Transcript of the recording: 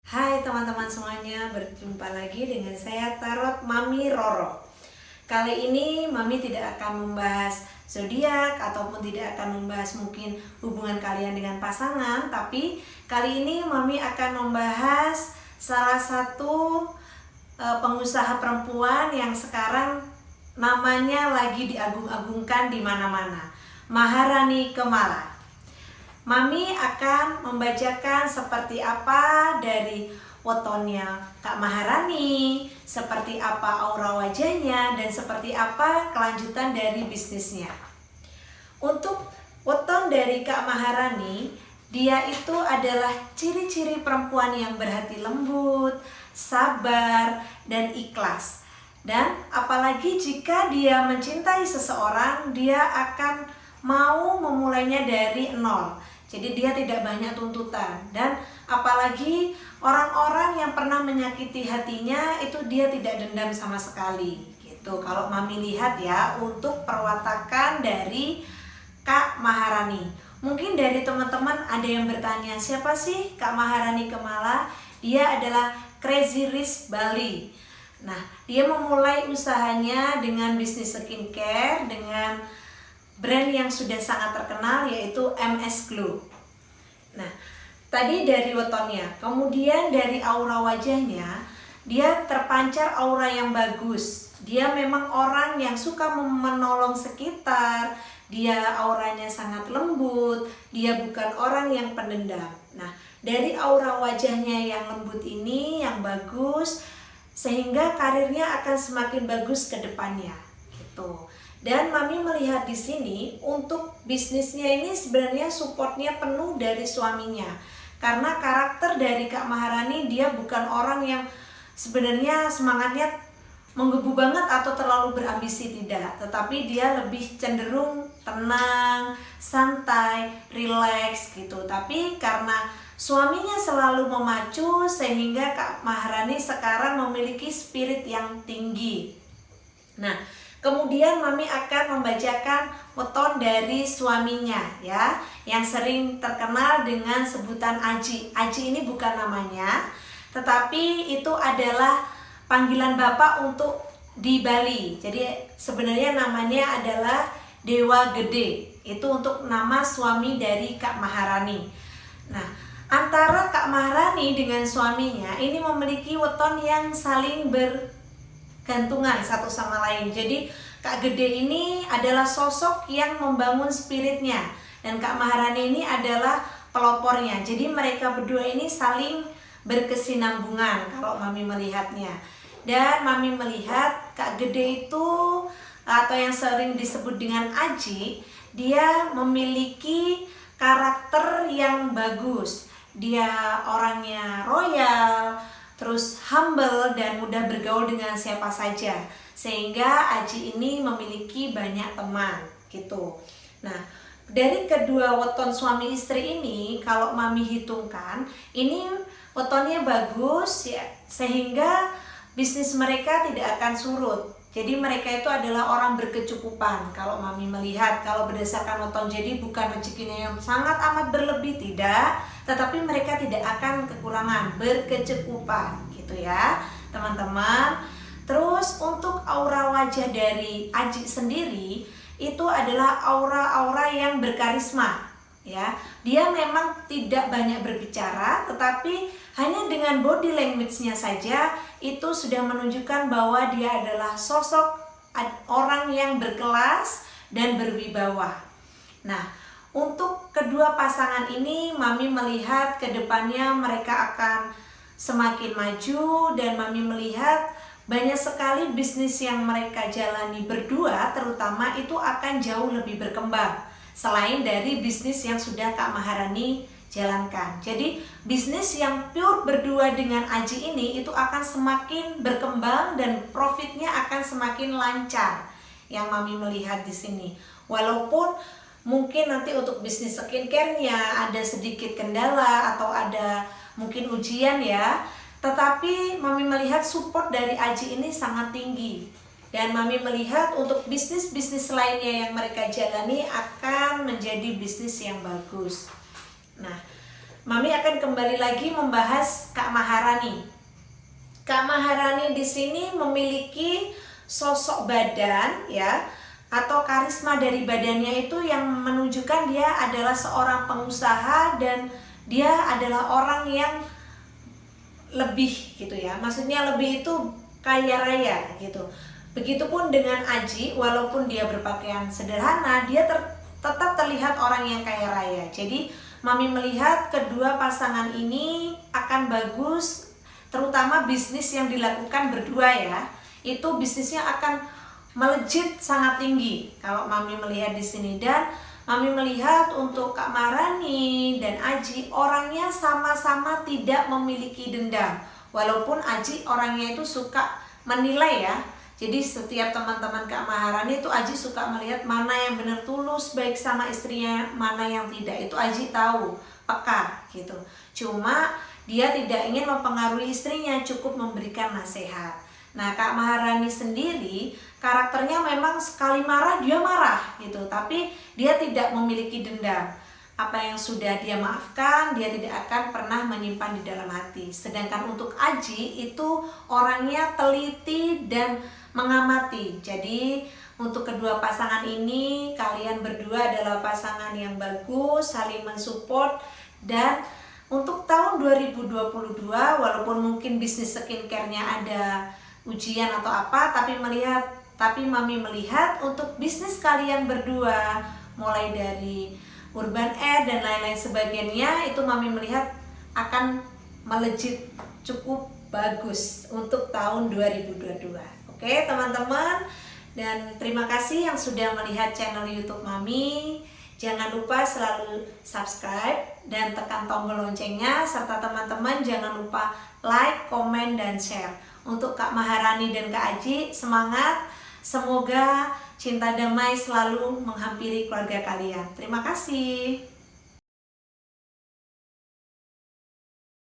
Hai teman-teman semuanya, berjumpa lagi dengan saya Tarot Mami Roro. Kali ini Mami tidak akan membahas zodiak ataupun tidak akan membahas mungkin hubungan kalian dengan pasangan, tapi kali ini Mami akan membahas salah satu pengusaha perempuan yang sekarang namanya lagi diagung-agungkan di mana-mana, Maharani Kemala. Mami akan membacakan seperti apa dari wetonnya Kak Maharani, seperti apa aura wajahnya, dan seperti apa kelanjutan dari bisnisnya. Untuk weton dari Kak Maharani, dia itu adalah ciri-ciri perempuan yang berhati lembut, sabar, dan ikhlas. Dan apalagi jika dia mencintai seseorang, dia akan mau memulainya dari nol. Jadi dia tidak banyak tuntutan, dan apalagi orang-orang yang pernah menyakiti hatinya itu dia tidak dendam sama sekali gitu. Kalau Mami lihat ya, untuk perwatakan dari Kak Maharani. Mungkin dari teman-teman ada yang bertanya, siapa sih Kak Maharani Kemala? Dia adalah Crazy Rich Bali. Nah, dia memulai usahanya dengan bisnis skincare dengan brand yang sudah sangat terkenal, yaitu MS Glow. Nah, tadi dari wetonnya, kemudian dari aura wajahnya, dia terpancar aura yang bagus. Dia memang orang yang suka menolong sekitar, dia auranya sangat lembut, dia bukan orang yang pendendam. Nah, dari aura wajahnya yang lembut ini, yang bagus, sehingga karirnya akan semakin bagus ke depannya gitu. Dan Mami melihat di sini untuk bisnisnya ini sebenarnya supportnya penuh dari suaminya. Karena karakter dari Kak Maharani, dia bukan orang yang sebenarnya semangatnya menggebu banget atau terlalu berambisi, tidak. Tetapi dia lebih cenderung tenang, santai, rileks gitu. Tapi karena suaminya selalu memacu, sehingga Kak Maharani sekarang memiliki spirit yang tinggi. Nah, kemudian Mami akan membacakan weton dari suaminya ya, yang sering terkenal dengan sebutan Aji. Aji ini bukan namanya, tetapi itu adalah panggilan Bapak untuk di Bali. Jadi sebenarnya namanya adalah Dewa Gede. Itu untuk nama suami dari Kak Maharani. Nah, antara Kak Maharani dengan suaminya ini memiliki weton yang saling gantungan satu sama lain. Jadi Kak Gede ini adalah sosok yang membangun spiritnya, dan Kak Maharani ini adalah pelopornya. Jadi mereka berdua ini saling berkesinambungan kalau Mami melihatnya. Dan Mami melihat Kak Gede itu, atau yang sering disebut dengan Aji, dia memiliki karakter yang bagus. Dia orangnya royal, terus humble, dan mudah bergaul dengan siapa saja, sehingga Aji ini memiliki banyak teman gitu. Nah, dari kedua weton suami istri ini, kalau Mami hitungkan, ini wetonnya bagus ya, sehingga bisnis mereka tidak akan surut. Jadi mereka itu adalah orang berkecukupan. Kalau Mami melihat, kalau berdasarkan weton, jadi bukan rezekinya yang sangat amat berlebih, tidak, tetapi mereka tidak akan kekurangan, berkecukupan gitu ya teman-teman. Terus untuk aura wajah dari Aji sendiri, itu adalah aura-aura yang berkarisma ya. Dia memang tidak banyak berbicara, tetapi hanya dengan body language-nya saja itu sudah menunjukkan bahwa dia adalah sosok orang yang berkelas dan berwibawa. Nah, untuk kedua pasangan ini Mami melihat ke depannya mereka akan semakin maju, dan Mami melihat banyak sekali bisnis yang mereka jalani berdua terutama itu akan jauh lebih berkembang selain dari bisnis yang sudah Kak Maharani jalankan. Jadi bisnis yang pure berdua dengan Aji ini itu akan semakin berkembang dan profitnya akan semakin lancar yang Mami melihat di sini. Walaupun mungkin nanti untuk bisnis skincare-nya ada sedikit kendala atau ada mungkin ujian ya, tetapi Mami melihat support dari Aji ini sangat tinggi. Dan Mami melihat untuk bisnis-bisnis lainnya yang mereka jalani akan menjadi bisnis yang bagus. Nah, Mami akan kembali lagi membahas Kak Maharani. Kak Maharani di sini memiliki sosok badan ya, atau karisma dari badannya itu yang menunjukkan dia adalah seorang pengusaha dan dia adalah orang yang lebih gitu ya. Maksudnya lebih itu kaya raya gitu. Begitupun dengan Aji, walaupun dia berpakaian sederhana, dia tetap terlihat orang yang kaya raya. Jadi Mami melihat kedua pasangan ini akan bagus, terutama bisnis yang dilakukan berdua ya. Itu bisnisnya akan melejit sangat tinggi kalau Mami melihat di sini. Dan Mami melihat untuk Kak Maharani dan Aji orangnya sama-sama tidak memiliki dendam. Walaupun Aji orangnya itu suka menilai ya. Jadi setiap teman-teman Kak Maharani itu Aji suka melihat mana yang benar tulus baik sama istrinya, mana yang tidak. Itu Aji tahu, peka gitu. Cuma dia tidak ingin mempengaruhi istrinya, cukup memberikan nasihat. Nah, Kak Maharani sendiri karakternya memang sekali marah dia marah gitu, tapi dia tidak memiliki dendam. Apa yang sudah dia maafkan, dia tidak akan pernah menyimpan di dalam hati. Sedangkan untuk Aji itu orangnya teliti dan mengamati. Jadi untuk kedua pasangan ini, kalian berdua adalah pasangan yang bagus, saling mensupport. Dan untuk tahun 2022, walaupun mungkin bisnis skincare-nya ada ujian atau apa, tapi Mami melihat untuk bisnis kalian berdua, mulai dari Urban Air dan lain-lain sebagainya, itu Mami melihat akan melejit cukup bagus untuk tahun 2022. Oke teman-teman, dan terima kasih yang sudah melihat channel YouTube Mami. Jangan lupa selalu subscribe dan tekan tombol loncengnya, serta teman-teman jangan lupa like, komen, dan share. Untuk Kak Maharani dan Kak Aji, semangat, semoga cinta damai selalu menghampiri keluarga kalian. Terima kasih.